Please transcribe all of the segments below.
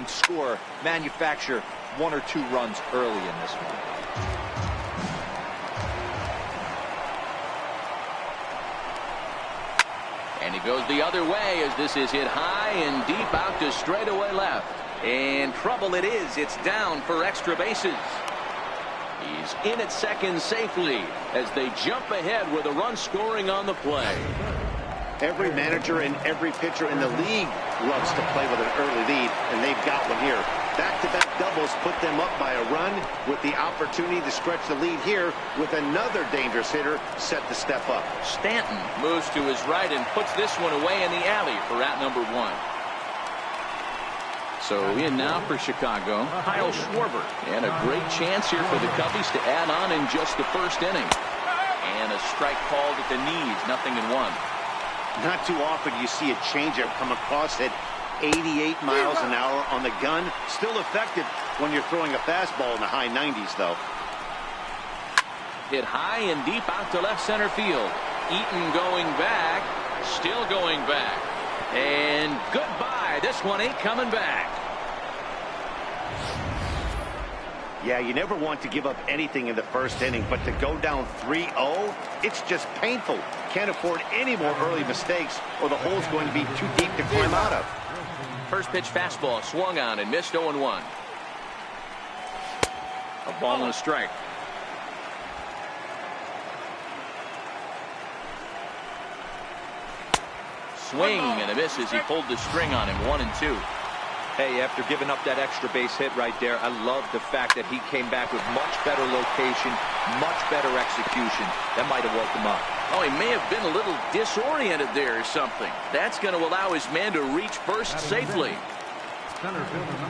and score, manufacture 1 or 2 runs early in this one. And he goes the other way as this is hit high and deep out to straightaway left. And trouble it is. It's down for extra bases. He's in at second safely as they jump ahead with a run scoring on the play. Every manager and every pitcher in the league loves to play with an early lead, and they've got one here. Back-to-back doubles put them up by a run with the opportunity to stretch the lead here with another dangerous hitter set to step up. Stanton moves to his right and puts this one away in the alley for out number 1. So in now for Chicago, Kyle Schwarber. And a great chance here for the Cubbies to add on in just the first inning. And a strike called at the knees, 0-1. Not too often you see a changeup come across at 88 miles an hour on the gun. Still effective when you're throwing a fastball in the high 90s, though. Hit high and deep out to left center field. Eaton going back, still going back. And goodbye. This one ain't coming back. Yeah, you never want to give up anything in the first inning, but to go down 3-0, it's just painful. Can't afford any more early mistakes, or the hole's going to be too deep to climb out of. First pitch fastball swung on and missed 0-1. A ball and a strike. Swing and a miss as he pulled the string on him. 1-2. Hey, after giving up that extra base hit right there, I love the fact that he came back with much better location, much better execution. That might have woke him up. Oh, he may have been a little disoriented there or something. That's going to allow his man to reach first safely.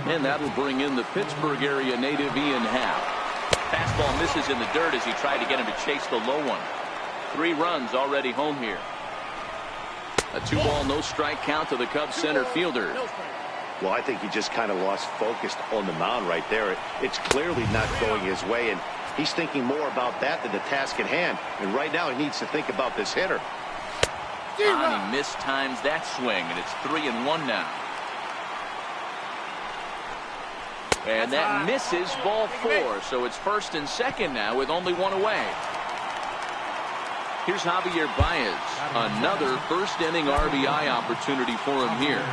And that'll bring in the Pittsburgh area native Ian Happ. Fastball misses in the dirt as he tried to get him to chase the low one. 3 runs already home here. A 2-ball, no strike count to the Cubs center fielder. Well, I think he just kind of lost focus on the mound right there. It's clearly not going his way, and he's thinking more about that than the task at hand. And right now he needs to think about this hitter. He mistimes that swing, and it's 3-1 now. And that misses ball 4, so it's first and second now with only 1 away. Here's Javier Baez. Another first inning RBI opportunity for him here.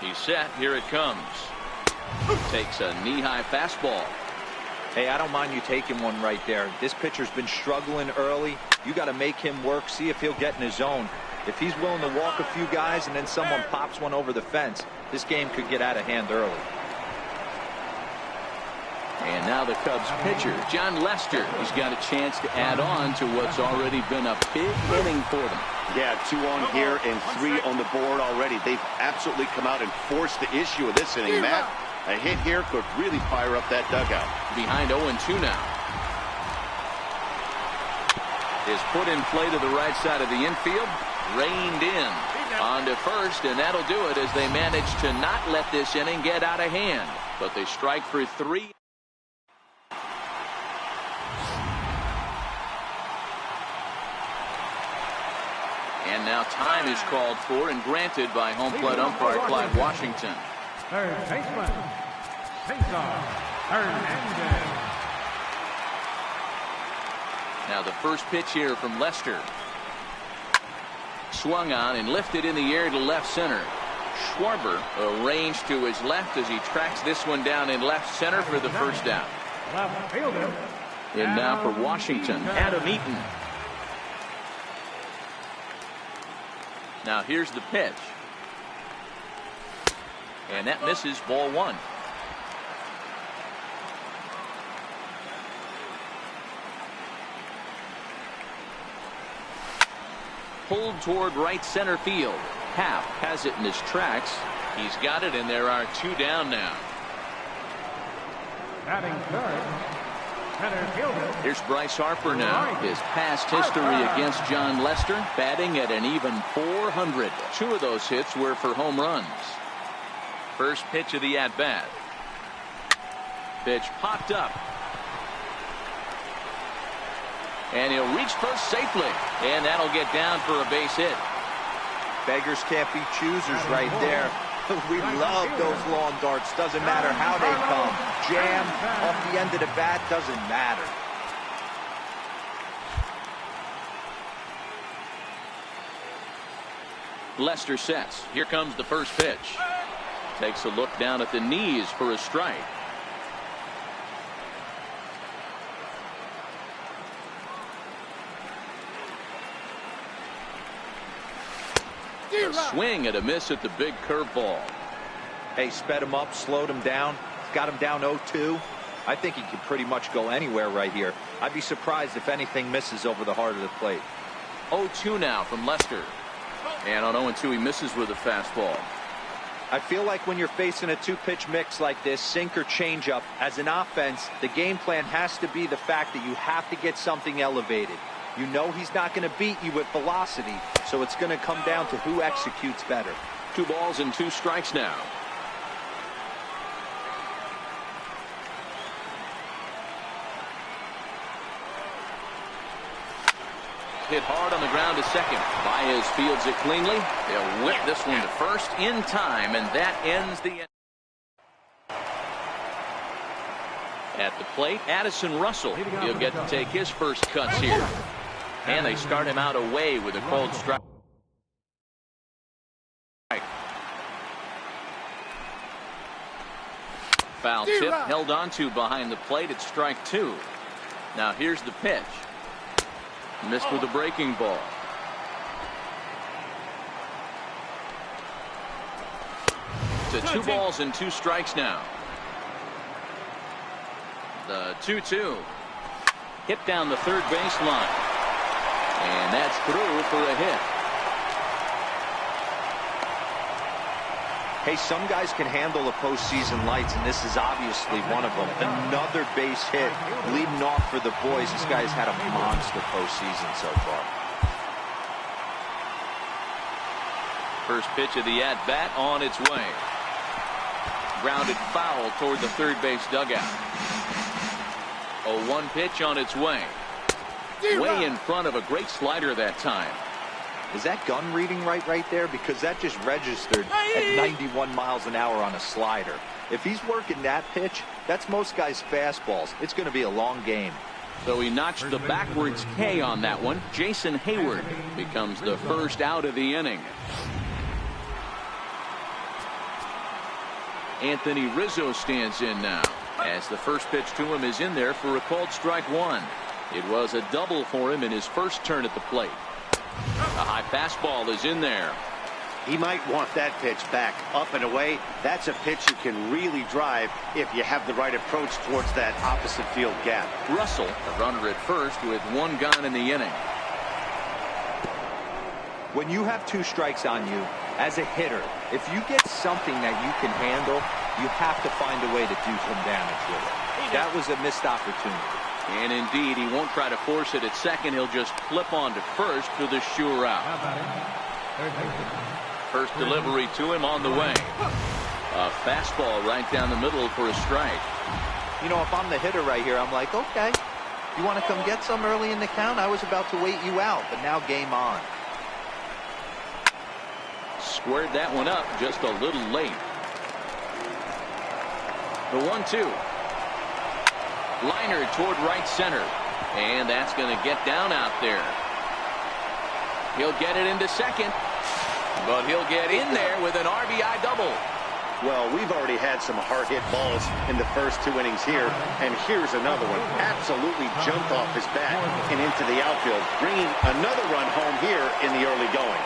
He's set. Here it comes. Takes a knee-high fastball. Hey, I don't mind you taking one right there. This pitcher's been struggling early. You got to make him work, see if he'll get in his zone. If he's willing to walk a few guys and then someone pops one over the fence, this game could get out of hand early. And now the Cubs pitcher, John Lester. He's got a chance to add on to what's already been a big inning for them. Yeah, 2 on here and 3 on the board already. They've absolutely come out and forced the issue of this inning, Matt. A hit here could really fire up that dugout. Behind 0-2 now. Is put in play to the right side of the infield. Reined in. On to first, and that'll do it as they manage to not let this inning get out of hand. But they strike for 3. And now time is called for and granted by home plate umpire Clyde Washington. Third baseman, Cesar Hernandez. Now the first pitch here from Lester. Swung on and lifted in the air to left center. Schwarber arranged to his left as he tracks this one down in left center for the first down. Left fielder. And now for Washington, Adam Eaton. Now here's the pitch. And that misses ball 1. Pulled toward right center field. Happ has it in his tracks. He's got it, and there are 2 down now. Batting third, Center fielder. Here's Bryce Harper now. His past history against John Lester, batting at an even .400. 2 of those hits were for home runs. First pitch of the at-bat. Pitch popped up. And he'll reach first safely. And that'll get down for a base hit. Beggars can't be choosers right there. We love those lawn darts. Doesn't matter how they come. Jam off the end of the bat, doesn't matter. Lester sets. Here comes the first pitch. Takes a look down at the knees for a strike. A swing and a miss at the big curveball. Hey, sped him up, slowed him down, got him down 0-2. I think he could pretty much go anywhere right here. I'd be surprised if anything misses over the heart of the plate. 0-2 now from Lester. And on 0-2 he misses with a fastball. I feel like when you're facing a 2-pitch mix like this, sink or changeup, as an offense, the game plan has to be the fact that you have to get something elevated. You know he's not going to beat you with velocity, so it's going to come down to who executes better. 2 balls and 2 strikes now. Hit hard on the ground to second. Baez fields it cleanly. They'll whip this one to first in time, and that ends the end. At the plate, Addison Russell. He'll get to take his first cuts here. And they start him out away with a cold strike. Foul tip held onto behind the plate at strike 2. Now here's the pitch. Missed with a breaking ball. To 2 balls and 2 strikes now. The 2-2. Hit down the third baseline. And that's through for a hit. Hey, some guys can handle the postseason lights, and this is obviously one of them. Another base hit leading off for the boys. This guy's had a monster postseason so far. First pitch of the at-bat on its way. Grounded foul toward the third base dugout. 0-1 pitch on its way. Way in front of a great slider that time. Is that gun reading right there? Because that just registered at 91 miles an hour on a slider. If he's working that pitch, that's most guys' fastballs. It's going to be a long game. So he notched the backwards K on that one. Jason Hayward becomes the first out of the inning. Anthony Rizzo stands in now, as the first pitch to him is in there for a called strike 1. It was a double for him in his first turn at the plate. A high fastball is in there. He might want that pitch back, up and away. That's a pitch you can really drive if you have the right approach towards that opposite field gap. Russell, the runner at first, with 1 gone in the inning. When you have 2 strikes on you, as a hitter, if you get something that you can handle, you have to find a way to do some damage with it. That was a missed opportunity. And indeed, he won't try to force it at second. He'll just flip on to first for the sure out. First delivery to him on the way. A fastball right down the middle for a strike. You know, if I'm the hitter right here, I'm like, okay, you want to come get some early in the count? I was about to wait you out, but now game on. Squared that one up just a little late. The 1-2. Liner toward right center. And that's going to get down out there. He'll get it into second. But he'll get in there with an RBI double. Well, we've already had some hard-hit balls in the first 2 innings here. And here's another one. Absolutely jumped off his bat and into the outfield, bringing another run home here in the early going.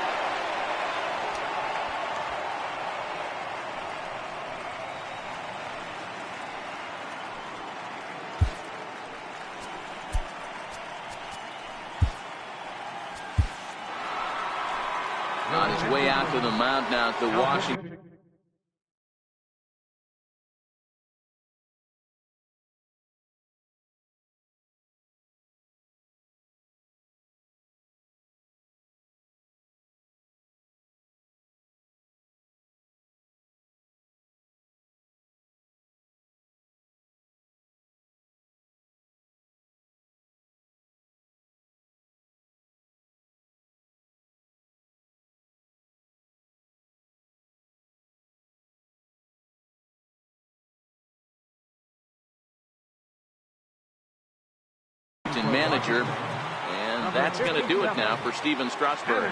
On his way out to the mound now to Washington. manager. And that's going to do it now for Steven Strasburg.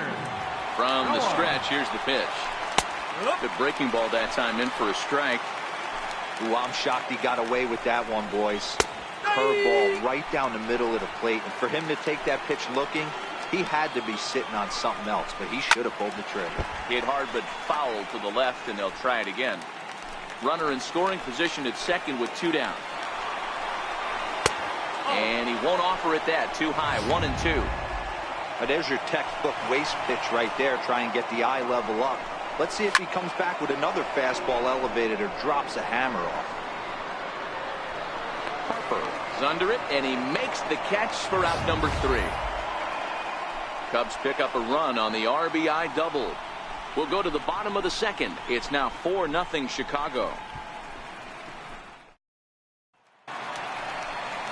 From the stretch, here's the pitch. Good breaking ball that time, in for a strike. Ooh, I'm shocked he got away with that one, boys. Curveball right down the middle of the plate. And for him to take that pitch looking, he had to be sitting on something else, but he should have pulled the trigger. Hit hard but foul to the left, and they'll try it again. Runner in scoring position at second with 2 down. And he won't offer it that. Too high, 1-2. But there's your textbook waste pitch right there. Try and get the eye level up. Let's see if he comes back with another fastball elevated or drops a hammer off. Harper is under it, and he makes the catch for out number 3. Cubs pick up a run on the RBI double. We'll go to the bottom of the second. It's now 4-0 Chicago.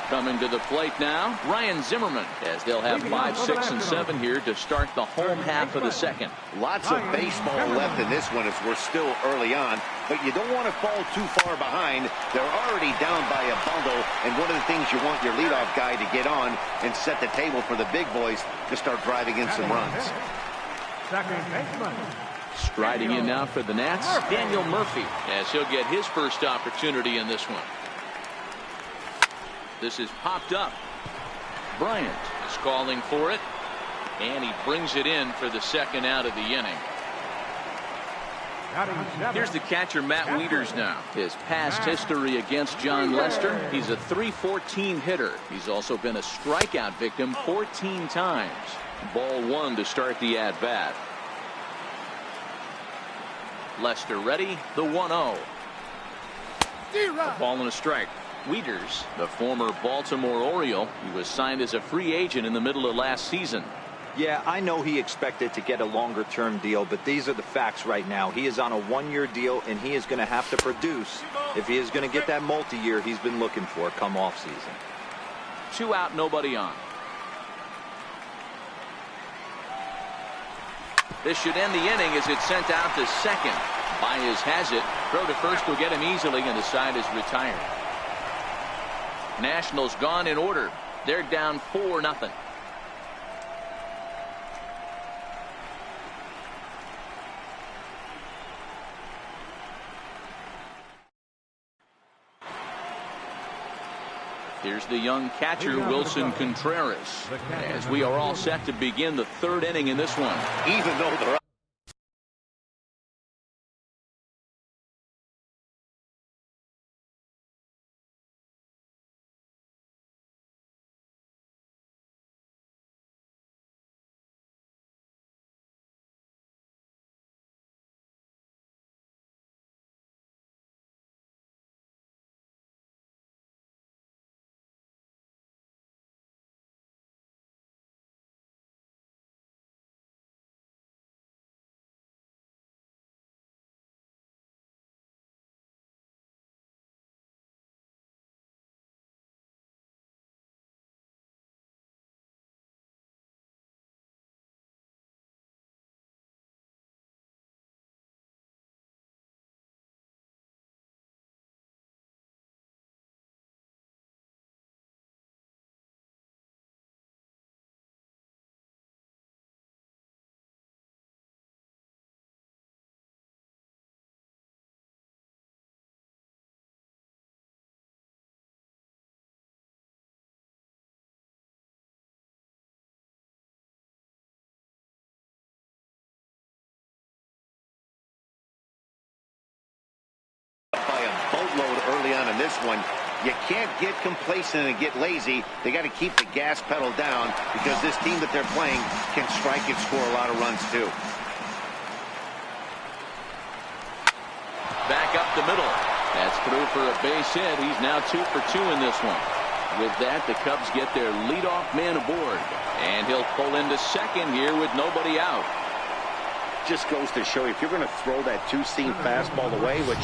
Coming to the plate now, Ryan Zimmerman, as they'll have 5, 6, and 7 here to start the home half of the second. Lots of baseball left in this one as we're still early on, but you don't want to fall too far behind. They're already down by a bundle, and one of the things you want your leadoff guy to get on and set the table for the big boys to start driving in some runs. Striding in now for the Nats, Daniel Murphy, as he'll get his first opportunity in this one. This is popped up. Bryant is calling for it, and he brings it in for the second out of the inning. Here's the catcher, Matt Wieters now. His past history against John Lester, he's a .314 hitter. He's also been a strikeout victim 14 times. Ball 1 to start the at-bat. Lester ready, the 1-0. A ball and a strike. Wieters, the former Baltimore Oriole, he was signed as a free agent in the middle of last season. Yeah, I know he expected to get a longer-term deal, but these are the facts right now. He is on a 1-year deal, and he is going to have to produce if he is going to get that multi-year he's been looking for come off-season. 2 out, nobody on. This should end the inning as it's sent out to second. Baez has it. Throw to first will get him easily, and the side is retired. Nationals gone in order. They're down 4-0. Here's the young catcher, Wilson Contreras, as we are all set to begin the 3rd inning in this one. Even though they're up. By a boatload early on in this one. You can't get complacent and get lazy. They got to keep the gas pedal down because this team that they're playing can strike and score a lot of runs too. Back up the middle. That's through for a base hit. He's now 2 for 2 in this one. With that, the Cubs get their leadoff man aboard, and he'll pull into second here with nobody out. Just goes to show you, if you're going to throw that 2-seam fastball away, which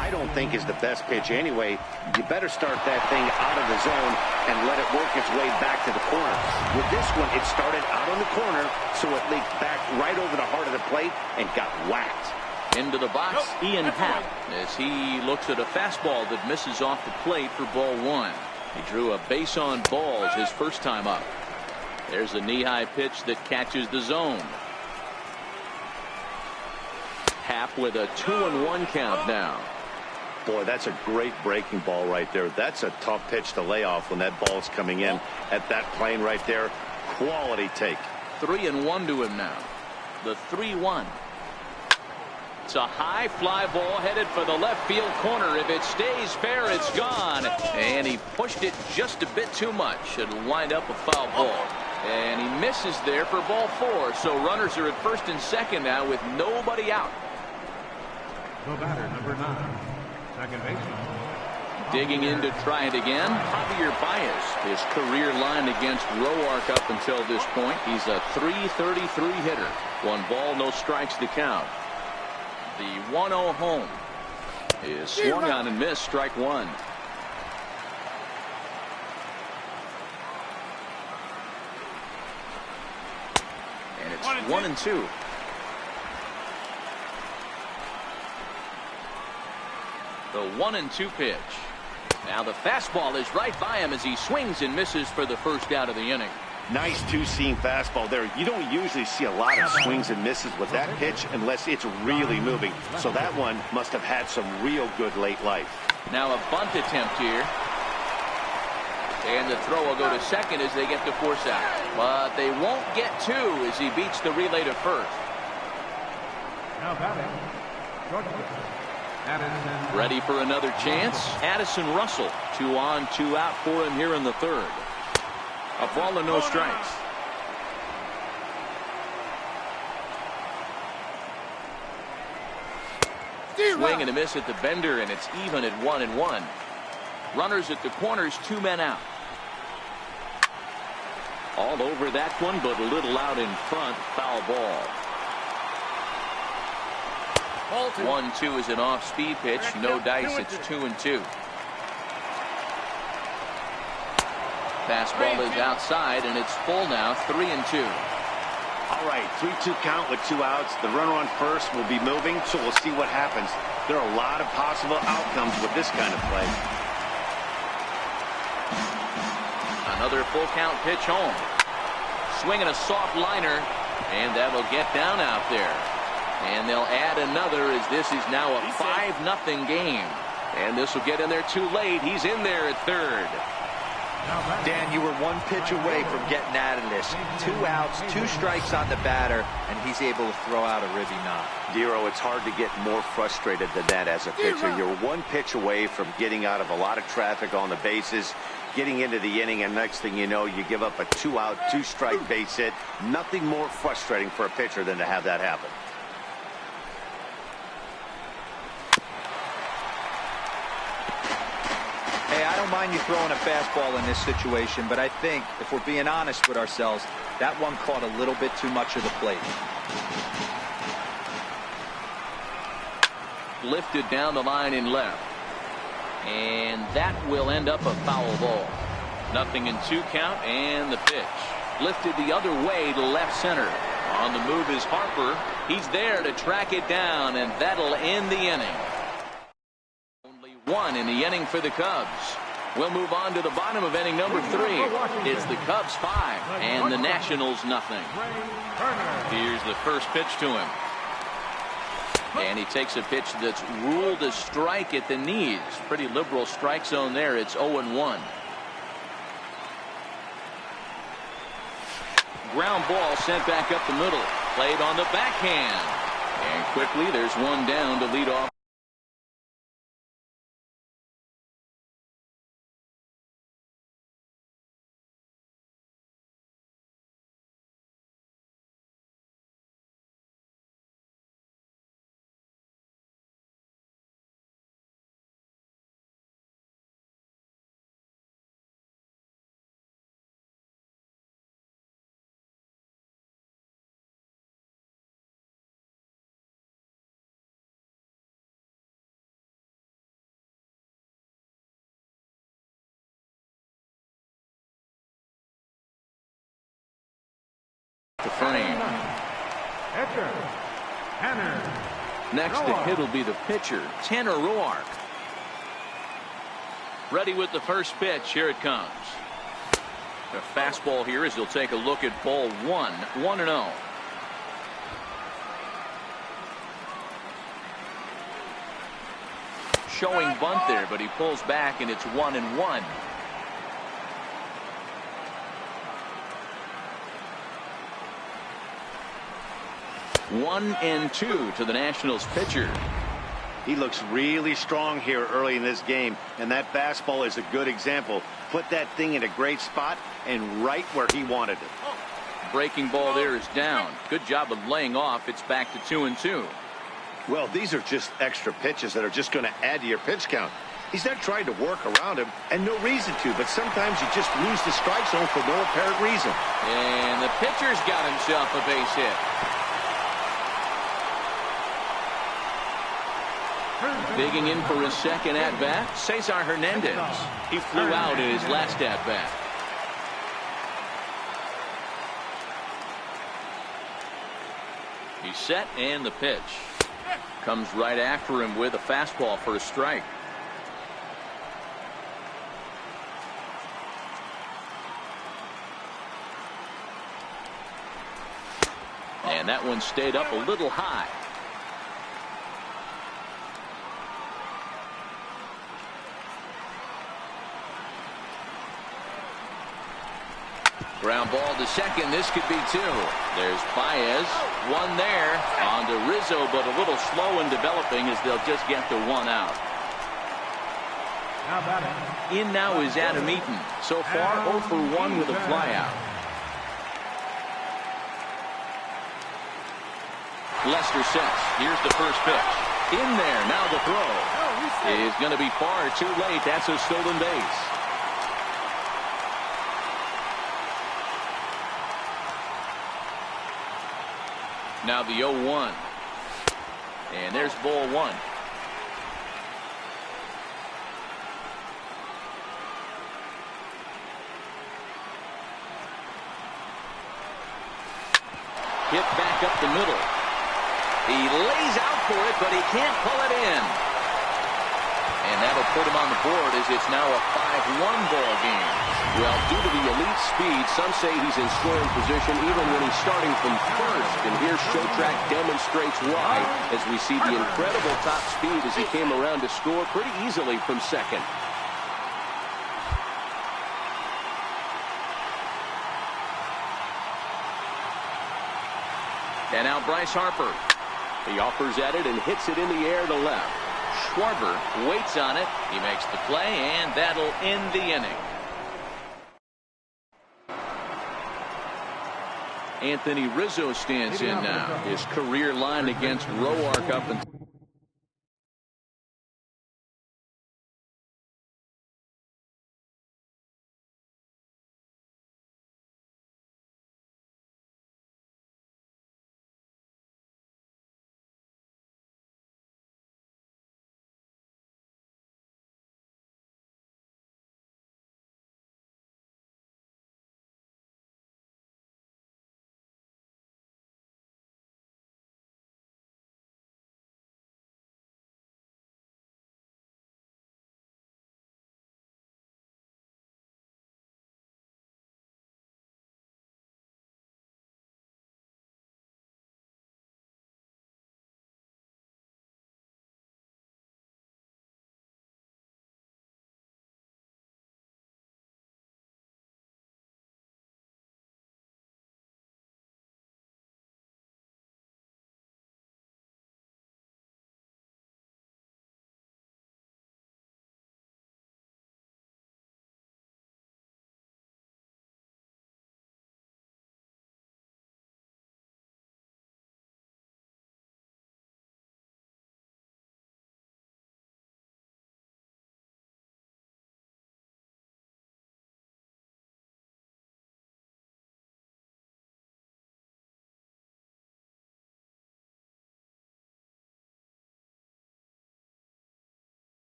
I don't think is the best pitch anyway, you better start that thing out of the zone and let it work its way back to the corner. With this one, it started out on the corner, so it leaked back right over the heart of the plate and got whacked. Into the box, Ian Happ, as he looks at a fastball that misses off the plate for ball 1. He drew a base on balls his first time up. There's a knee-high pitch that catches the zone. Happ with a 2-1 count now. Boy, that's a great breaking ball right there. That's a tough pitch to lay off when that ball's coming in at that plane right there. Quality take. 3-1 to him now. The 3-1. It's a high fly ball headed for the left field corner. If it stays fair, it's gone. And he pushed it just a bit too much. It'll wind up a foul ball. And he misses there for ball 4. So runners are at first and second now with nobody out. The batter, number 9, second baseman. Digging in to try it again, Javier Baez. His career line against Roark up until this point. He's a .333 hitter. 1 ball, no strikes to count. The 1-0 home is swung on and missed. Strike 1. And it's 1-2. The 1-2 pitch. Now the fastball is right by him as he swings and misses for the first out of the inning. Nice two-seam fastball there. You don't usually see a lot of swings and misses with that pitch unless it's really moving. So that one must have had some real good late life. Now a bunt attempt here. And the throw will go to second as they get the force out. But they won't get 2 as he beats the relay to first. Now batting, short pitcher, Addison. Ready for another chance. Addison Russell. 2 on, 2 out for him here in the 3rd. A ball and no strikes. Swing and a miss at the bender, and it's even at 1-1. Runners at the corners, 2 men out. All over that one, but a little out in front. Foul ball. 1-2 is an off-speed pitch. No dice. It's 2-2. Fastball is outside, and it's full now. 3-2. All right, 3-2 count with 2 outs. The runner on first will be moving, so we'll see what happens. There are a lot of possible outcomes with this kind of play. Another full count pitch home. Swinging a soft liner, and that'll get down out there. And they'll add another as this is now a 5-0 game. And this will get in there too late. He's in there at 3rd. Dan, you were 1 pitch away from getting out of this. 2 outs, 2 strikes on the batter, and he's able to throw out a ribby knock. Dero, it's hard to get more frustrated than that as a pitcher. You're 1 pitch away from getting out of a lot of traffic on the bases, getting into the inning, and next thing you know, you give up a 2-out, 2-strike base hit. Nothing more frustrating for a pitcher than to have that happen. Hey, I don't mind you throwing a fastball in this situation, but I think, if we're being honest with ourselves, that one caught a little bit too much of the plate. Lifted down the line in left. And that will end up a foul ball. 0-2 count, and the pitch. Lifted the other way to left center. On the move is Harper. He's there to track it down, and that'll end the inning. 1 in the inning for the Cubs. We'll move on to the bottom of inning number 3. It's the Cubs 5 and the Nationals 0. Here's the first pitch to him. And he takes a pitch that's ruled a strike at the knees. Pretty liberal strike zone there. It's 0-1. Ground ball sent back up the middle. Played on the backhand. And quickly there's 1 down to lead off. The frame. Next to hit will be the pitcher, Tanner Roark. Ready with the first pitch. Here it comes. The fastball here as he'll take a look at ball one. 1-0. Showing bunt there, but he pulls back and it's 1-1. 1-2 to the Nationals pitcher. He looks really strong here early in this game, and that fastball is a good example. Put that thing in a great spot and right where he wanted it. Breaking ball there is down. Good job of laying off. It's back to 2-2. Well, these are just extra pitches that are just going to add to your pitch count. He's not trying to work around him, and no reason to, but sometimes you just lose the strike zone for no apparent reason. And the pitcher's got himself a base hit. Digging in for his second at-bat, Cesar Hernandez. He flew out in his last at-bat. He's set, and the pitch. Comes right after him with a fastball for a strike. And that one stayed up a little high. Ground ball to second. This could be two. There's Baez. One there. On to Rizzo, but a little slow in developing as they'll just get to one out. In now is Adam Eaton. So far 0 for 1 with a flyout. Lester sets. Here's the first pitch. In there. Now the throw is going to be far too late. That's a stolen base. Now the 0-1. And there's ball one. Hit back up the middle. He lays out for it, but he can't pull it in. And that'll put him on the board as it's now a 5-1 ball game. Well, due to the elite speed, some say he's in scoring position even when he's starting from first. And here Showtrack demonstrates why as we see the incredible top speed as he came around to score pretty easily from second. And now Bryce Harper. He offers at it and hits it in the air to left. Schwarber waits on it. He makes the play, and that'll end the inning. Anthony Rizzo stands in now. His career line against Roark up and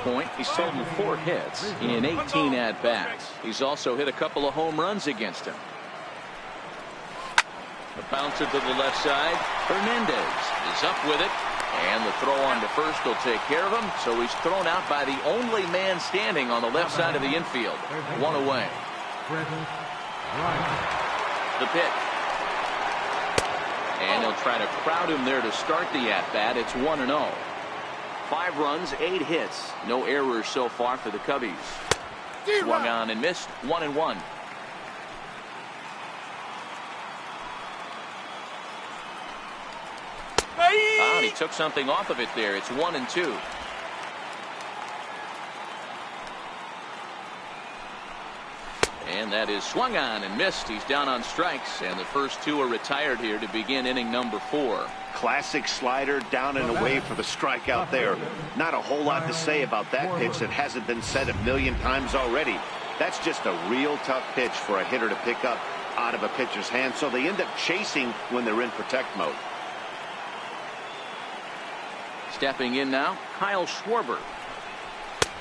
point. He's totaled 4 hits in 18 at-bats. He's also hit a couple of home runs against him. The bouncer to the left side. Hernandez is up with it. And the throw on to first will take care of him. So he's thrown out by the only man standing on the left side of the infield. 1 away. The pitch. And he'll try to crowd him there to start the at-bat. It's 1-0. 5 runs, 8 hits. No errors so far for the Cubbies. Swung on and missed. 1-1. And he took something off of it there. It's 1-2. And that is swung on and missed. He's down on strikes, and the first 2 are retired here to begin inning number 4. Classic slider, down and away for the strikeout there. Not a whole lot to say about that pitch that hasn't been said a million times already. That's just a real tough pitch for a hitter to pick up out of a pitcher's hand, so they end up chasing when they're in protect mode. Stepping in now, Kyle Schwarber,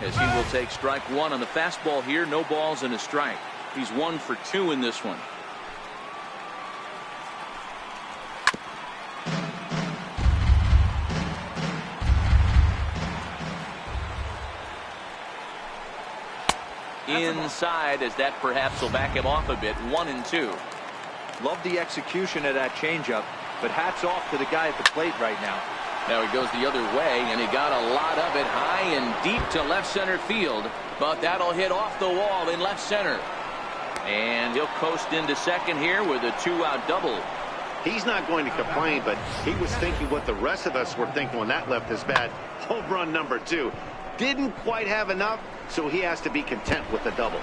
as he will take strike 1 on the fastball here. No balls and a strike. He's 1 for 2 in this one. Inside, as that perhaps will back him off a bit. 1-2. Love the execution of that changeup, but hats off to the guy at the plate right now. Now he goes the other way, and he got a lot of it high and deep to left center field, but that'll hit off the wall in left center. And he'll coast into second here with a 2-out double. He's not going to complain, but he was thinking what the rest of us were thinking when that left his bat. Home run number 2. Didn't quite have enough, so he has to be content with the double.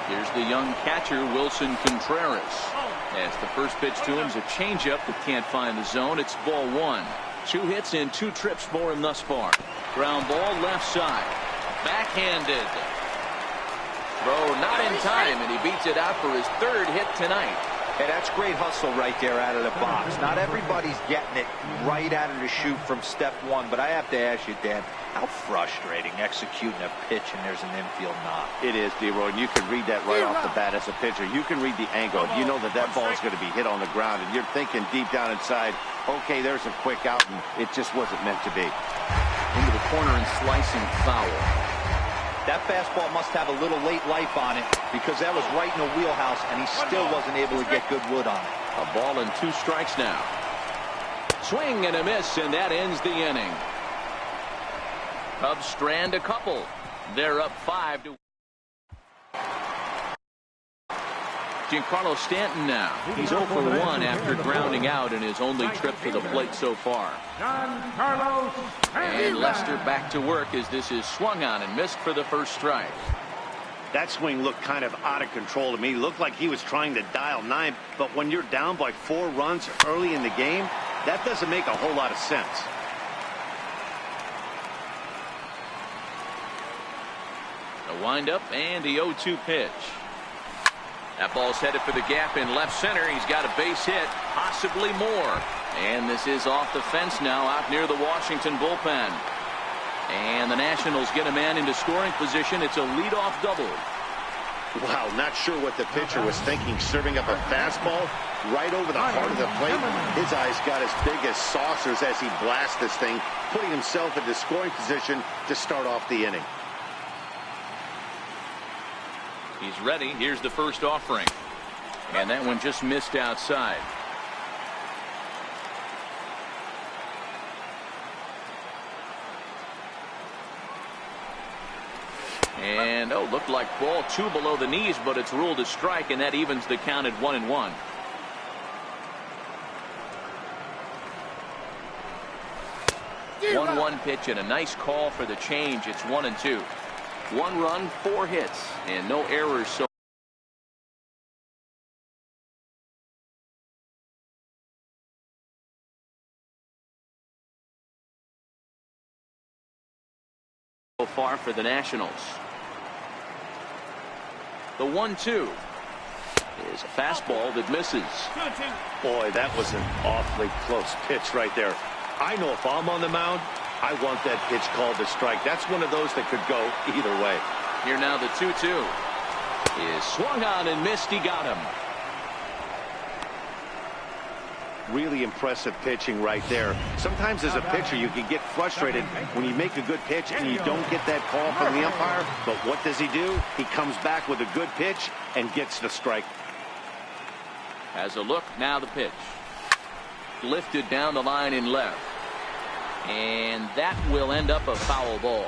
Here's the young catcher, Wilson Contreras. As the first pitch to him is a changeup that can't find the zone. It's ball 1. 2 hits and 2 trips for him thus far. Ground ball left side. Backhanded. Throw not in time, and he beats it out for his 3rd hit tonight. Hey, that's great hustle right there out of the box. Not everybody's getting it right out of the chute from step 1, but I have to ask you, Dan, how frustrating executing a pitch and there's an infield knock. It is, D-Roy, and you can read that right off the bat as a pitcher. You can read the angle. You know that ball is going to be hit on the ground, and you're thinking deep down inside, okay, there's a quick out, and it just wasn't meant to be. Into the corner and slicing foul. That fastball must have a little late life on it because that was right in the wheelhouse, and he still wasn't able to get good wood on it. A ball and 2 strikes now. Swing and a miss, and that ends the inning. Cubs strand a couple. They're up 5-1. Giancarlo Stanton now. He's 0 for 1 after grounding out in his only trip to the plate so far. And Lester back to work as this is swung on and missed for the first strike. That swing looked kind of out of control to me. Looked like he was trying to dial 9, but when you're down by 4 runs early in the game, that doesn't make a whole lot of sense. A windup and the 0-2 pitch. That ball's headed for the gap in left center. He's got a base hit, possibly more. And this is off the fence now out near the Washington bullpen. And the Nationals get a man into scoring position. It's a leadoff double. Wow, not sure what the pitcher was thinking, serving up a fastball right over the heart of the plate. His eyes got as big as saucers as he blasts this thing, putting himself into scoring position to start off the inning. He's ready. Here's the first offering. And that one just missed outside. And, oh, looked like ball 2 below the knees, but it's ruled a strike, and that evens the count at 1-1. One pitch and a nice call for the change. It's 1-2. 1 run, 4 hits, and no errors so far for the Nationals. The 1-2 is a fastball that misses. Boy, that was an awfully close pitch right there. I know if I'm on the mound, I want that pitch called a strike. That's one of those that could go either way. Here now the 2-2 is swung on and missed. He got him. Really impressive pitching right there. Sometimes as a pitcher you can get frustrated when you make a good pitch and you don't get that call from the umpire. But what does he do? He comes back with a good pitch and gets the strike. Has a look. Now the pitch. Lifted down the line in left. And that will end up a foul ball.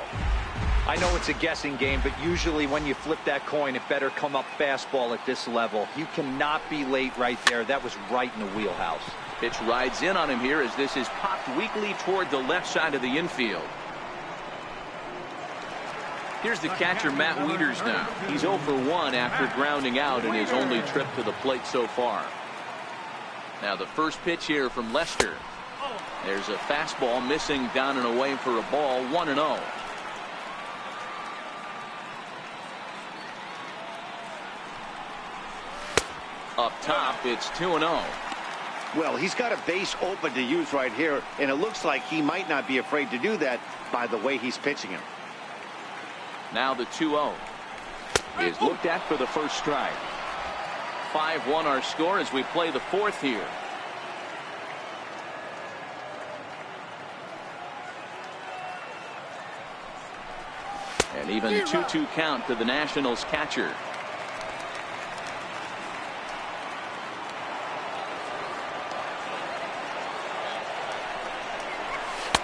I know it's a guessing game, but usually when you flip that coin, it better come up fastball at this level. You cannot be late right there. That was right in the wheelhouse. Pitch rides in on him here as this is popped weakly toward the left side of the infield. Here's the catcher, Matt Wieters now. He's 0 for 1 after grounding out in his only trip to the plate so far. Now the first pitch here from Lester. There's a fastball missing down and away for a ball. 1-0. Up top, it's 2-0. Well, he's got a base open to use right here, and it looks like he might not be afraid to do that by the way he's pitching him. Now the 2-0 is looked at for the first strike. 5-1 our score as we play the fourth here. And even 2-2 count to the Nationals catcher.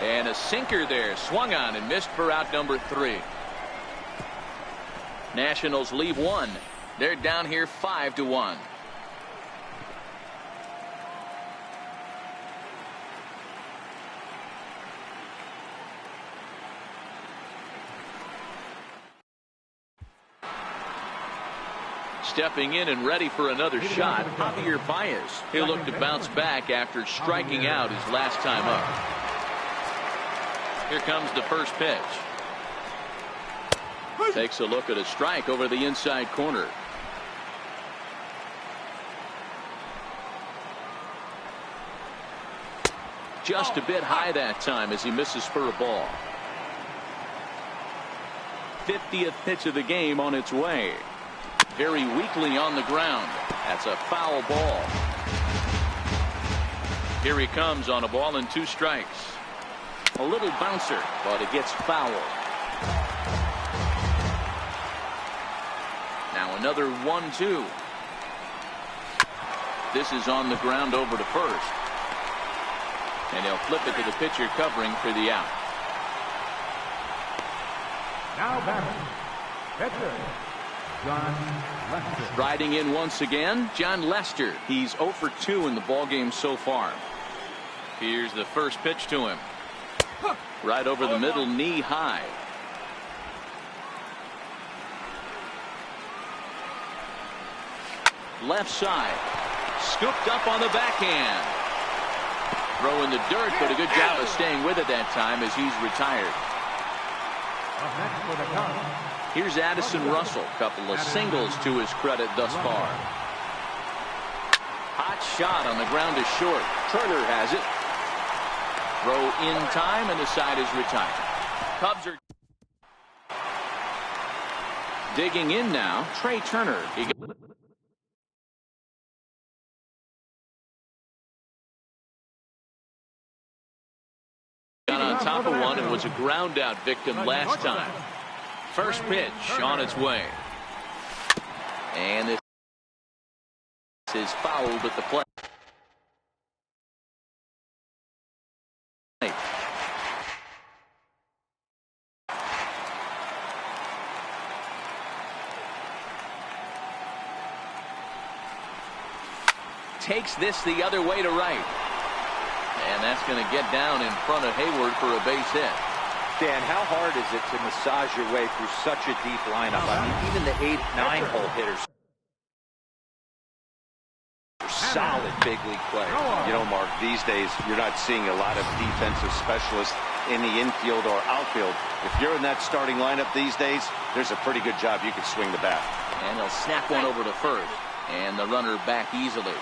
And a sinker there, swung on and missed for out number 3. Nationals leave 1. They're down here 5-1. Stepping in and ready for another shot, Javier Baez. He'll look to bounce back after striking out his last time up. Here comes the first pitch. Takes a look at a strike over the inside corner. Just a bit high that time as he misses for a ball. 50th pitch of the game on its way. Very weakly on the ground. That's a foul ball. Here he comes on a ball and 2 strikes. A little bouncer, but it gets fouled. Now another 1-2. This is on the ground over to first. And he'll flip it to the pitcher covering for the out. Now batting, pitcher, John Lester. Riding in once again, John Lester. He's 0 for 2 in the ballgame so far. Here's the first pitch to him. Right over the middle, knee high. Left side. Scooped up on the backhand. Throw in the dirt, but a good job of staying with it that time as he's retired. Here's Addison Russell. Couple of singles to his credit thus far. Hot shot on the ground is short. Turner has it. Throw in time, and the side is retired. Cubs are digging in now. Trey Turner. He got on top of one and was a ground out victim last time. First pitch on its way. And this is fouled at the plate. Takes this the other way to right. And that's going to get down in front of Hayward for a base hit. Dan, how hard is it to massage your way through such a deep lineup? I mean, even the 8-9 hole hitters are solid big league players. You know, Mark, these days you're not seeing a lot of defensive specialists in the infield or outfield. If you're in that starting lineup these days, there's a pretty good job you can swing the bat. And he'll snap one over to first. And the runner back easily.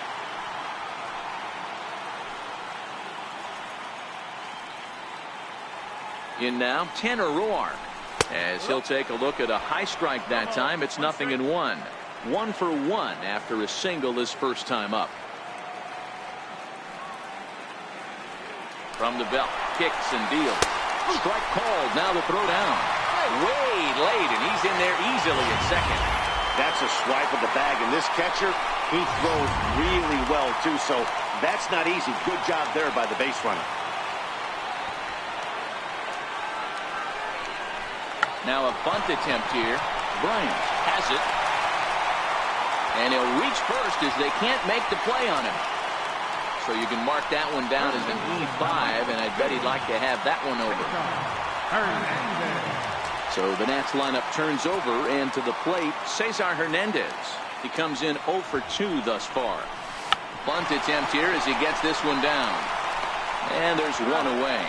In now, Tanner Roark. As he'll take a look at a high strike that time, it's 0-1. 1 for 1 after a single his first time up. From the belt, kicks and deals. Strike called, now the throw down. Way late, and he's in there easily at second. That's a swipe of the bag, and this catcher, he throws really well, too, so that's not easy. Good job there by the base runner. Now a bunt attempt here. Bryant has it. And he'll reach first as they can't make the play on him. So you can mark that one down as an E5, and I bet he'd like to have that one over. So the Nats lineup turns over, and to the plate, Cesar Hernandez. He comes in 0 for 2 thus far. Bunt attempt here as he gets this one down. And there's one away.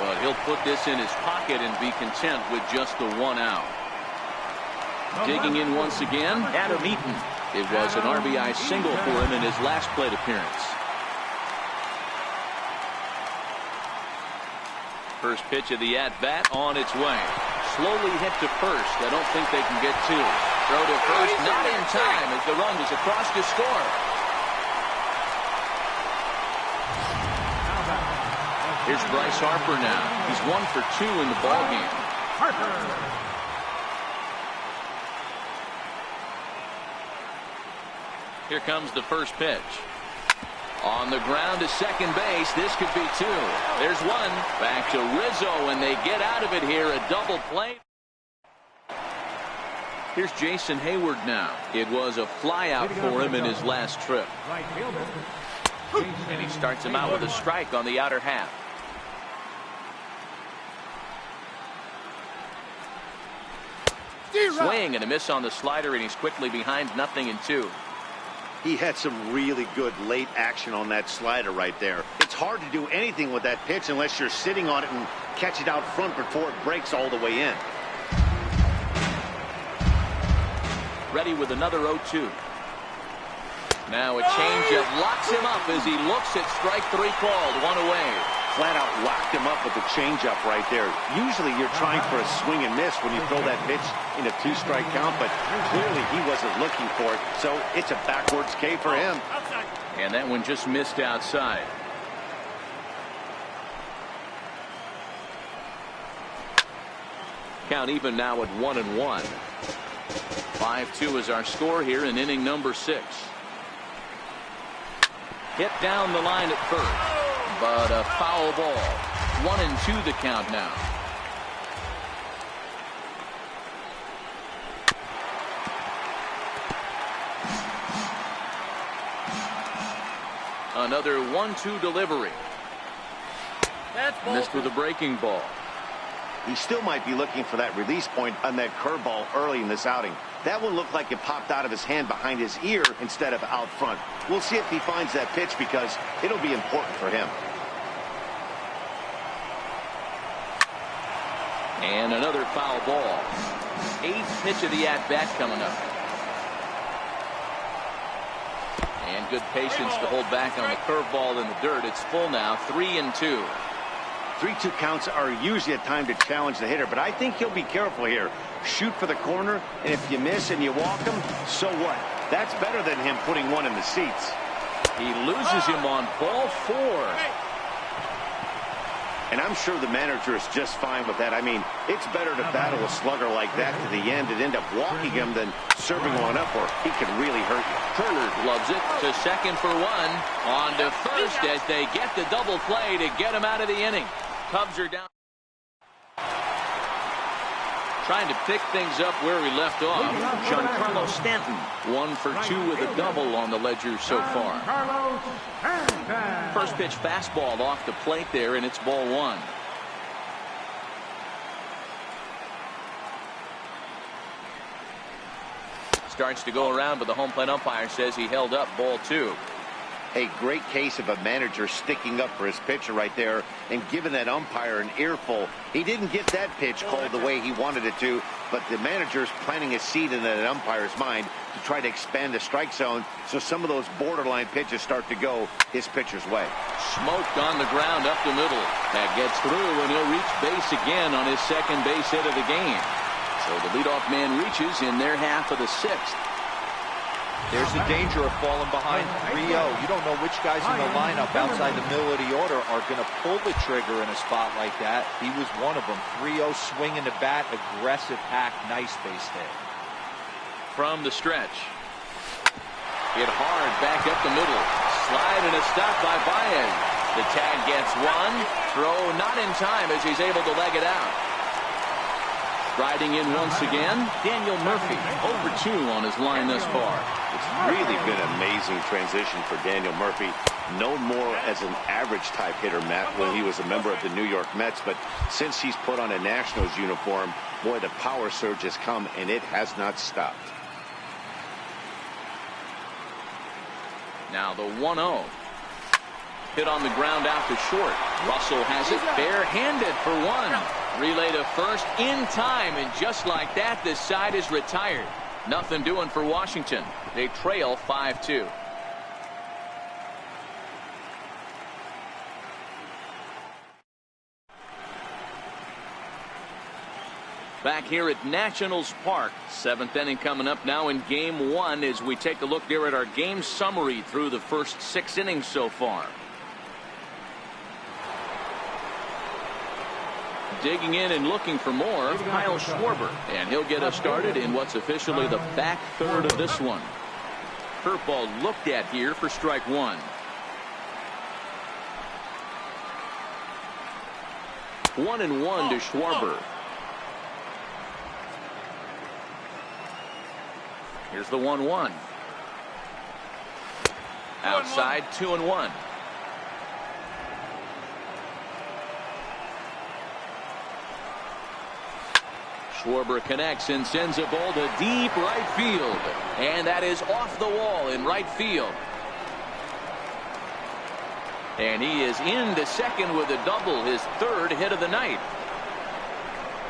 But he'll put this in his pocket and be content with just the 1 out. Digging in once again, Adam Eaton. It was an RBI single for him in his last plate appearance. First pitch of the at-bat on its way. Slowly hit to first. I don't think they can get 2. Throw to first, not in time as the run is across to score. Here's Bryce Harper now. He's 1 for 2 in the ballgame. Here comes the first pitch. On the ground to second base. This could be 2. There's 1. Back to Rizzo, and they get out of it here. A double play. Here's Jason Hayward now. It was a flyout for him in his last trip. And he starts him out with a strike on the outer half. Swing and a miss on the slider, and he's quickly behind 0-2. He had some really good late action on that slider right there. It's hard to do anything with that pitch unless you're sitting on it and catch it out front before it breaks all the way in. Ready with another 0-2. Now a changeup locks him up as he looks at strike 3 called. 1 away. Flat out locked him up with the changeup right there. Usually you're trying for a swing and miss when you throw that pitch in a 2-strike count, but clearly he wasn't looking for it, so it's a backwards K for him. And that one just missed outside. Count even now at 1-1. 5-2 is our score here in inning number 6. Hit down the line at first, but a foul ball. 1-2 the count now. Another 1-2 delivery. Missed with a breaking ball. He still might be looking for that release point on that curveball early in this outing. That one looked like it popped out of his hand behind his ear instead of out front. We'll see if he finds that pitch because it'll be important for him. And another foul ball. 8th pitch of the at-bat coming up. And good patience to hold back on the curveball in the dirt. It's full now, 3-2. 3-2 counts are usually a time to challenge the hitter, but I think he'll be careful here. Shoot for the corner, and if you miss and you walk him, so what? That's better than him putting one in the seats. He loses him on ball 4. And I'm sure the manager is just fine with that. I mean, it's better to battle a slugger like that to the end and end up walking him than serving one up where he can really hurt you. Turner loves it to second for 1. On to first as they get the double play to get him out of the inning. Cubs are down. Trying to pick things up where we left off. Giancarlo Stanton, 1 for 2 with a double on the ledger so far. First pitch fastball off the plate there, and it's ball 1. Starts to go around, but the home plate umpire says he held up ball 2. A great case of a manager sticking up for his pitcher right there and giving that umpire an earful. He didn't get that pitch called the way he wanted it to, but the manager's planting a seed in that umpire's mind to try to expand the strike zone so some of those borderline pitches start to go his pitcher's way. Smoked on the ground up the middle. That gets through, and he'll reach base again on his second base hit of the game. So the leadoff man reaches in their half of the sixth. There's the danger of falling behind 3-0. You don't know which guys in the lineup outside the middle of the order are going to pull the trigger in a spot like that. He was one of them. 3-0, swinging the bat, aggressive hack, nice base hit. From the stretch. Hit hard back up the middle. Slide and a stop by Baez. The tag gets one. Throw not in time as he's able to leg it out. Riding in once again, Daniel Murphy, 0-for-2 on his line thus far. It's really been an amazing transition for Daniel Murphy. Known more as an average type hitter, Matt, when he was a member of the New York Mets. But since he's put on a Nationals uniform, boy, the power surge has come, and it has not stopped. Now the 1-0. Hit on the ground out to short. Russell has it barehanded for one. Relay to first in time, and just like that, this side is retired. Nothing doing for Washington. They trail 5-2. Back here at Nationals Park, 7th inning coming up now in game 1 as we take a look there at our game summary through the first 6 innings so far. Digging in and looking for more, Kyle Schwarber, and he'll get us started in what's officially the back third of this one. Curveball looked at here for strike one. 1-1 to Schwarber. Here's the 1-1. Outside, 2-1. Schwarber connects and sends a ball to deep right field. And that is off the wall in right field. And he is into second with a double, his third hit of the night.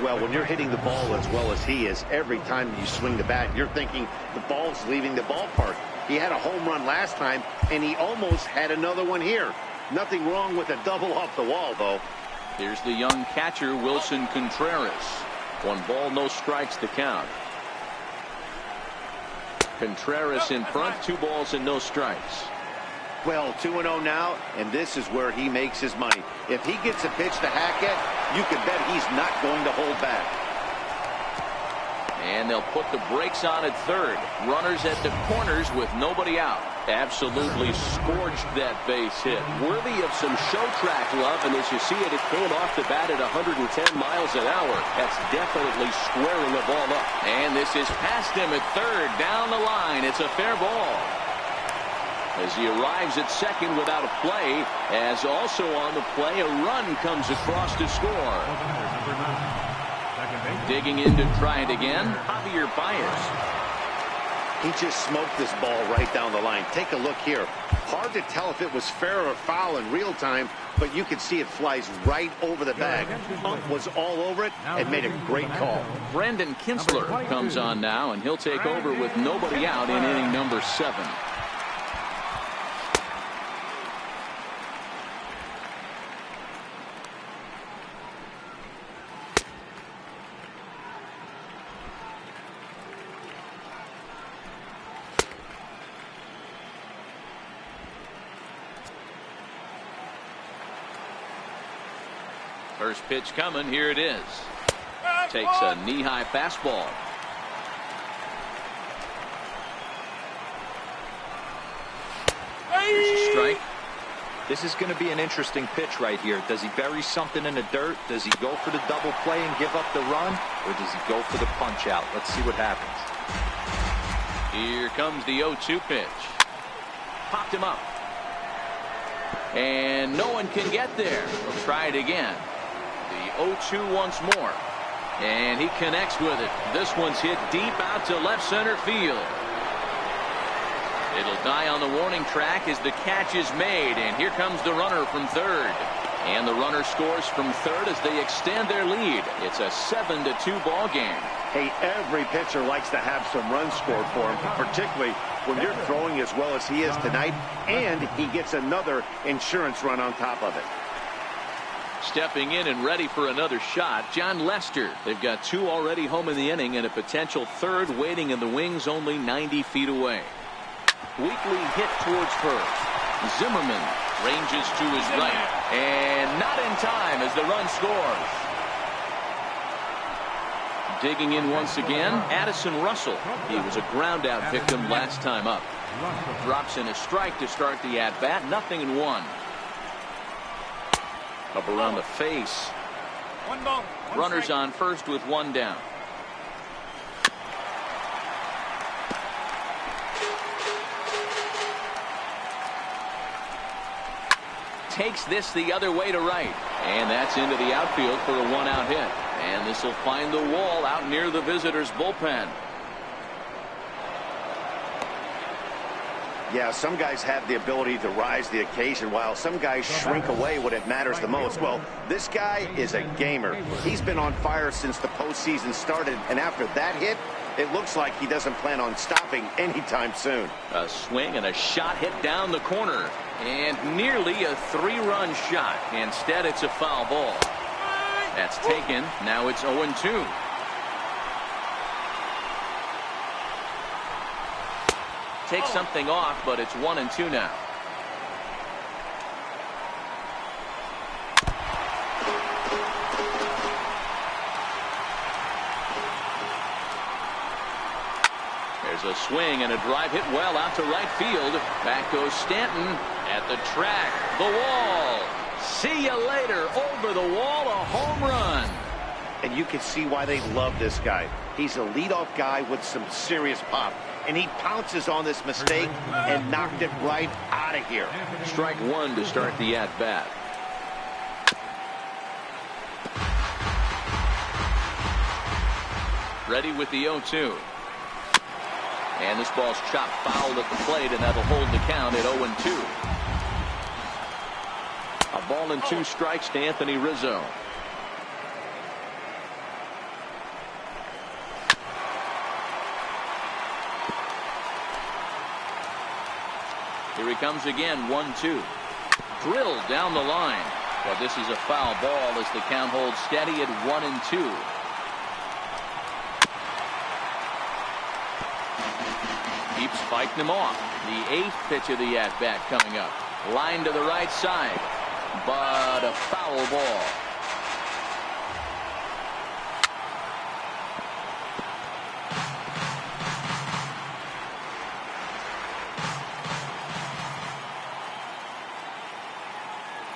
Well, when you're hitting the ball as well as he is, every time you swing the bat, you're thinking the ball's leaving the ballpark. He had a home run last time, and he almost had another one here. Nothing wrong with a double off the wall, though. Here's the young catcher, Wilson Contreras. 1 ball, no strikes to count. Contreras in front, 2 balls and no strikes. Well, 2-0 now, and this is where he makes his money. If he gets a pitch to hack at, you can bet he's not going to hold back. And they'll put the brakes on at third. Runners at the corners with nobody out. Absolutely scorched that base hit. Worthy of some show track love, and as you see it, it came off the bat at 110 miles an hour. That's definitely squaring the ball up. And this is past him at third. Down the line, it's a fair ball. As he arrives at second without a play, as also on the play, a run comes across to score. Digging in to try it again, Javier Baez. He just smoked this ball right down the line. Take a look here. Hard to tell if it was fair or foul in real time, but you can see it flies right over the bag. Ump was all over it and made a great call. Brandon Kinsler comes on now, and he'll take over with nobody out in inning number 7. First pitch coming. Here it is. Takes a knee-high fastball. Here's a strike. This is going to be an interesting pitch right here. Does he bury something in the dirt? Does he go for the double play and give up the run? Or does he go for the punch out? Let's see what happens. Here comes the 0-2 pitch. Popped him up. And no one can get there. We'll try it again. The 0-2 once more. And he connects with it. This one's hit deep out to left center field. It'll die on the warning track as the catch is made, and here comes the runner from third. And the runner scores from third as they extend their lead. It's a 7-2 ball game. Hey, every pitcher likes to have some runs scored for him, particularly when you're throwing as well as he is tonight, and he gets another insurance run on top of it. Stepping in and ready for another shot, John Lester. They've got 2 already home in the inning and a potential third waiting in the wings only 90 feet away. Weakly hit towards first. Zimmerman ranges to his right, and not in time as the run scores. Digging in once again, Addison Russell. He was a ground out victim last time up. Drops in a strike to start the at-bat. 0-1. Up around the face. Runners on first with 1 down. Takes this the other way to right. And that's into the outfield for a 1-out hit. And this will find the wall out near the visitors' bullpen. Yeah, some guys have the ability to rise the occasion while some guys shrink away when it matters the most. Well, this guy is a gamer. He's been on fire since the postseason started, and after that hit, it looks like he doesn't plan on stopping anytime soon. A swing and a shot hit down the corner, and nearly a 3-run shot. Instead, it's a foul ball. That's taken. Now it's 0-2. Take something off, but it's 1-2 now. There's a swing and a drive hit well out to right field. Back goes Stanton at the track. The wall. See you later. Over the wall, a home run. And you can see why they love this guy. He's a leadoff guy with some serious pop. And he pounces on this mistake and knocked it right out of here. Strike 1 to start the at-bat. Ready with the 0-2. And this ball's chopped foul at the plate, and that'll hold the count at 0-2. A ball and 2 strikes to Anthony Rizzo. Here he comes again, 1-2. Drilled down the line. But this is a foul ball as the count holds steady at 1-2. Keeps fighting him off. The 8th pitch of the at-bat coming up. Line to the right side. But a foul ball.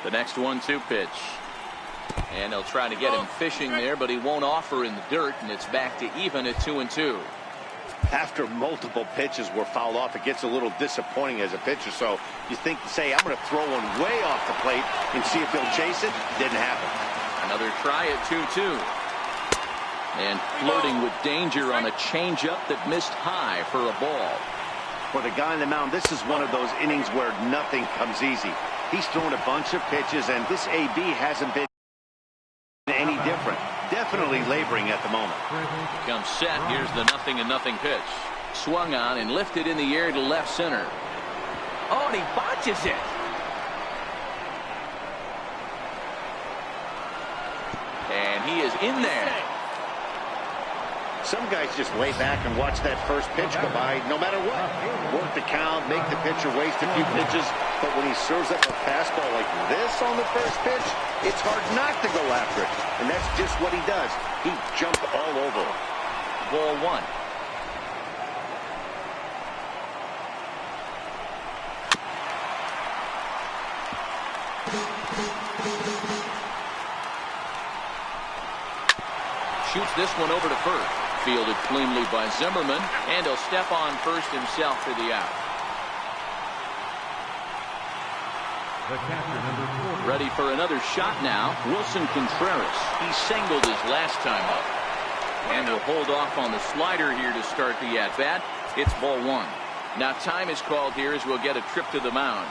The next 1-2 pitch. And they'll try to get him fishing there, but he won't offer in the dirt, and it's back to even at 2-2. After multiple pitches were fouled off, it gets a little disappointing as a pitcher. So you think, say, I'm going to throw one way off the plate and see if he'll chase it. Didn't happen. Another try at 2-2. And flirting with danger on a changeup that missed high for a ball. For the guy on the mound, this is one of those innings where nothing comes easy. He's thrown a bunch of pitches, and this AB hasn't been any different. Definitely laboring at the moment. Comes set. Here's the 0-0 pitch. Swung on and lifted in the air to left center. Oh, and he botches it. And he is in there. Some guys just lay back and watch that first pitch go by no matter what. Work the count, make the pitcher waste a few pitches. But when he serves up a fastball like this on the first pitch, it's hard not to go after it. And that's just what he does. He jumped all over it. Ball 1. Shoots this one over to first. Fielded cleanly by Zimmerman, and he'll step on first himself for the out. Ready for another shot now. Wilson Contreras. He singled his last time up. And will hold off on the slider here to start the at-bat. It's ball 1. Now time is called here as we'll get a trip to the mound.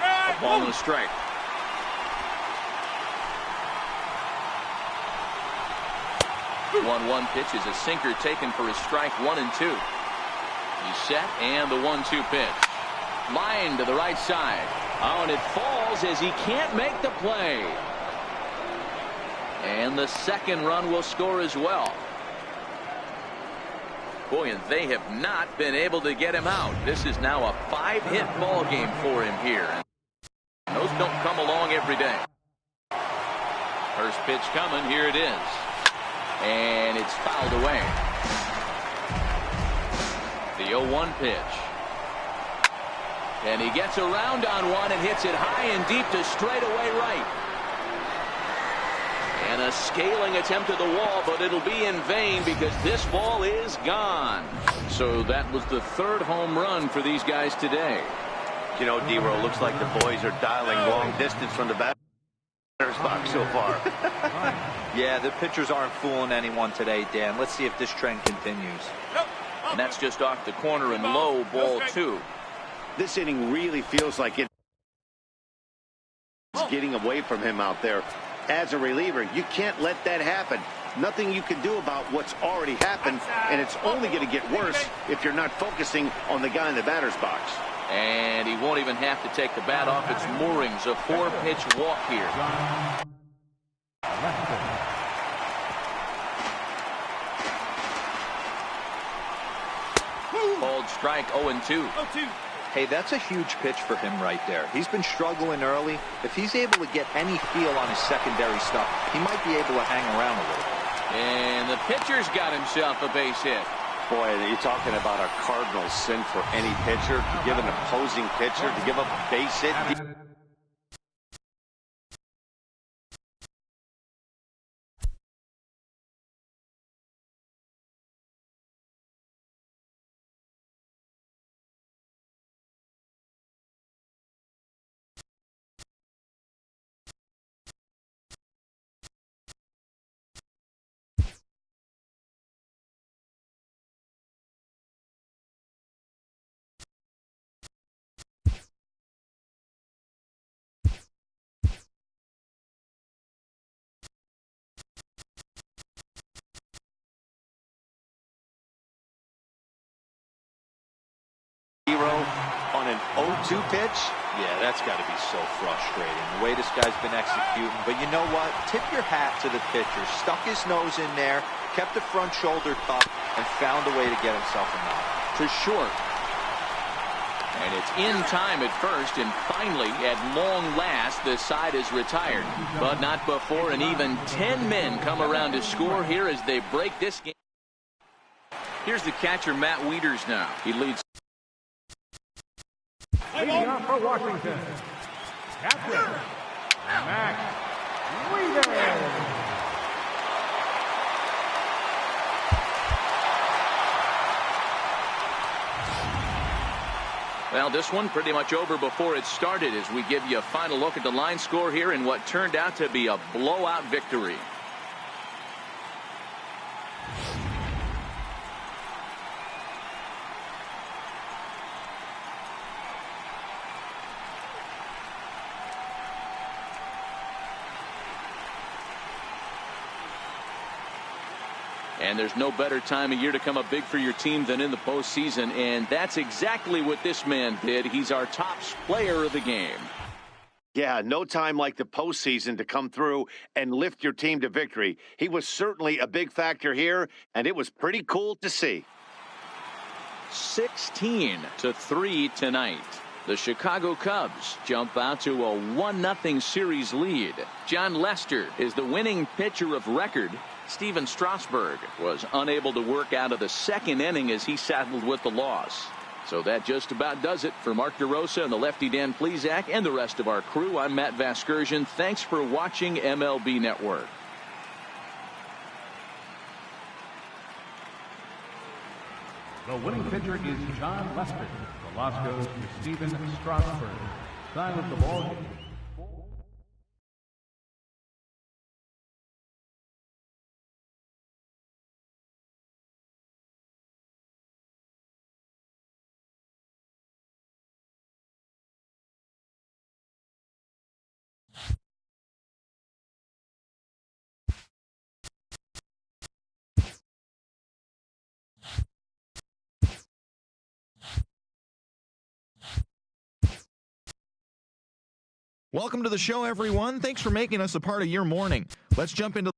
A ball and a strike. 1-1 pitch is a sinker taken for a strike, 1 and 2. He's set, and the 1-2 pitch. Line to the right side. Oh, and it falls as he can't make the play. And the second run will score as well. Boy, and they have not been able to get him out. This is now a 5-hit ball game for him here. And those don't come along every day. First pitch coming. Here it is. And it's fouled away. The 0-1 pitch. And he gets around on one and hits it high and deep to straightaway right. And a scaling attempt at the wall, but it'll be in vain because this ball is gone. So that was the third home run for these guys today. You know, D-Row, looks like the boys are dialing long distance from the batter's box so far. Yeah, the pitchers aren't fooling anyone today, Dan. Let's see if this trend continues. And that's just off the corner and low, ball 2. This inning really feels like it's getting away from him out there. As a reliever, you can't let that happen. Nothing you can do about what's already happened, and it's only going to get worse if you're not focusing on the guy in the batter's box. And he won't even have to take the bat off its moorings. A 4-pitch walk here. Called strike, 0-2. Hey, that's a huge pitch for him right there. He's been struggling early. If he's able to get any feel on his secondary stuff, he might be able to hang around a little bit. And the pitcher's got himself a base hit. Boy, you're talking about a cardinal sin for any pitcher, to give an opposing pitcher, to give up a base hit. On an 0-2 pitch? Yeah, that's got to be so frustrating, the way this guy's been executing. But you know what? Tip your hat to the pitcher. Stuck his nose in there, kept the front shoulder tucked, and found a way to get himself a knock. For sure. And it's in time at first, and finally, at long last, the side is retired. But not before an even 10 men come around to score here as they break this game. Here's the catcher, Matt Wieters now. He leads. Leading off for Washington, captain, Matt Wieters. Well, this one pretty much over before it started as we give you a final look at the line score here in what turned out to be a blowout victory. And there's no better time of year to come up big for your team than in the postseason, and that's exactly what this man did. He's our top player of the game. Yeah, no time like the postseason to come through and lift your team to victory. He was certainly a big factor here, and it was pretty cool to see. 16-3 tonight. The Chicago Cubs jump out to a 1-0 series lead. John Lester is the winning pitcher of record. Steven Strasburg was unable to work out of the second inning as he saddled with the loss. So that just about does it for Mark DeRosa and the lefty Dan Plesac and the rest of our crew. I'm Matt Vasgersian. Thanks for watching MLB Network. The winning pitcher is John Lester. The loss goes to Steven Strasburg. Time of the ball game. Welcome to the show, everyone. Thanks for making us a part of your morning. Let's jump into